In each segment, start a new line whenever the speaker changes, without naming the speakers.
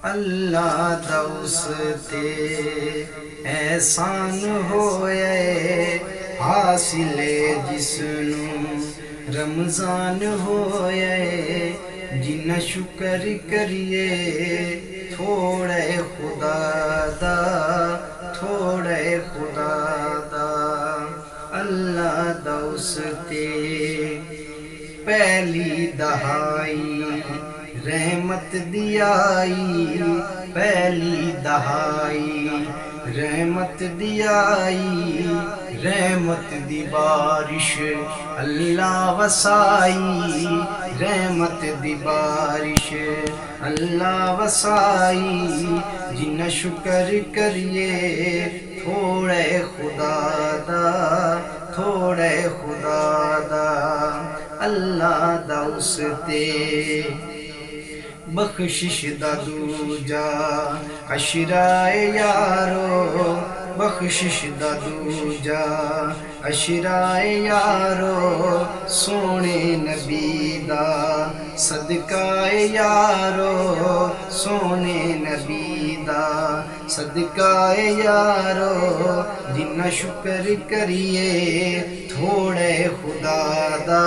अल्लाह दा उस ते एहसान होए हासिले जिसनू रमज़ान होए। जिन्ना शुक्र करिए थोड़े खुदा दा, थोड़े खुदा दा। अल्लाह दा उस ते पहली दहाई रहमत दियाई, पहली दहाई रहमत दियाई। रहमत दी बारिश अल्लाह वसाई, रहमत दी बारिश अल्लाह वसाई। जिन्ना शुक्र करिए थोड़े खुदा दा, थोड़े खुदा दा। अल्लाह दा उस ते बख्शिश दा दूजा अशराए यारो, बख्शिश दा दूजा अशराए यारो। सोने नबी दा सदकाए यारो, सोने नबी दा सदकाए यारो। जिन्ना शुक्र करिए थोड़े खुदा दा,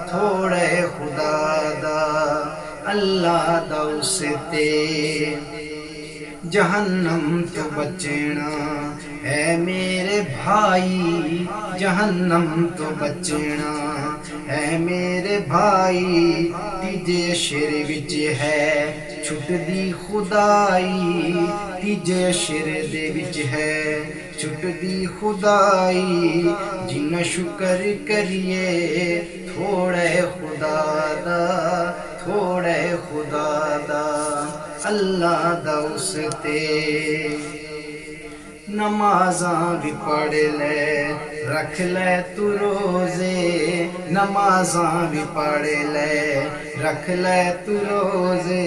थोड़े खुदा दा। अल्लाह दा उस ते जहन्नम तो बचना है मेरे भाई, जहन्नम तो बचना है मेरे भाई। तीजे शेर विच है छुटदी खुदाई, तीजे शेर दे विच है छुटदी खुदाई। जिन्ना शुक्र करिए थोड़े खुदा दा, थोड़े खुदा दा। अल्लाह दा उस ते नमाज़ां भी पढ़ ले रख ले तू रोज़े, नमाज़ां भी पढ़ ले रख ले तू रोज़े।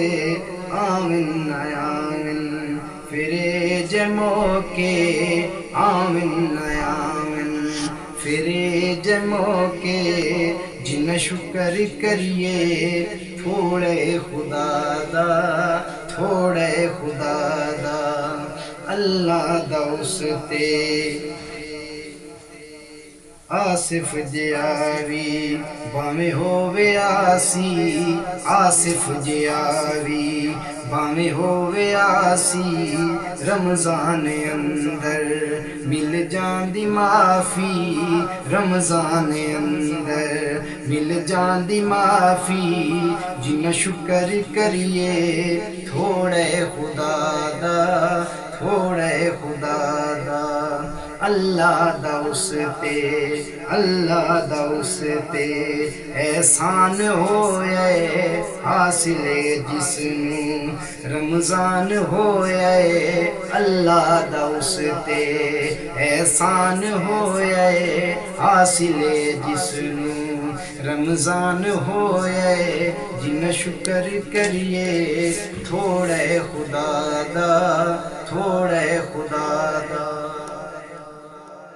आमिन आमिन फिरे जे मौके, आमिन आमिन फिरे जे मौके। जिन्ना शुक्र करिए थोड़े खुदा दा, थोड़े खुदा दा। अल्लाह दा उस ते आसिफ जियावी भावें होवे आसी, आसिफ जियावी भावें होवे आसी। रमज़ान अंदर मिल जांदी माफ़ी, रमज़ान अंदर मिल जांदी माफ़ी। जिन्ना शुक्र करिए थोड़े खुदा दा, थोड़े खुदा दा। अल्लाह दा उस ते, अल्लाह दा उस ते एहसान होए हासिले जिसनू रमज़ान होए। अल्लाह दा उस ते एहसान होए हासिले जिसनू रमज़ान होए। जिन्ना शुक्र करिए थोड़े खुदा दा, थोड़े खुदा दा।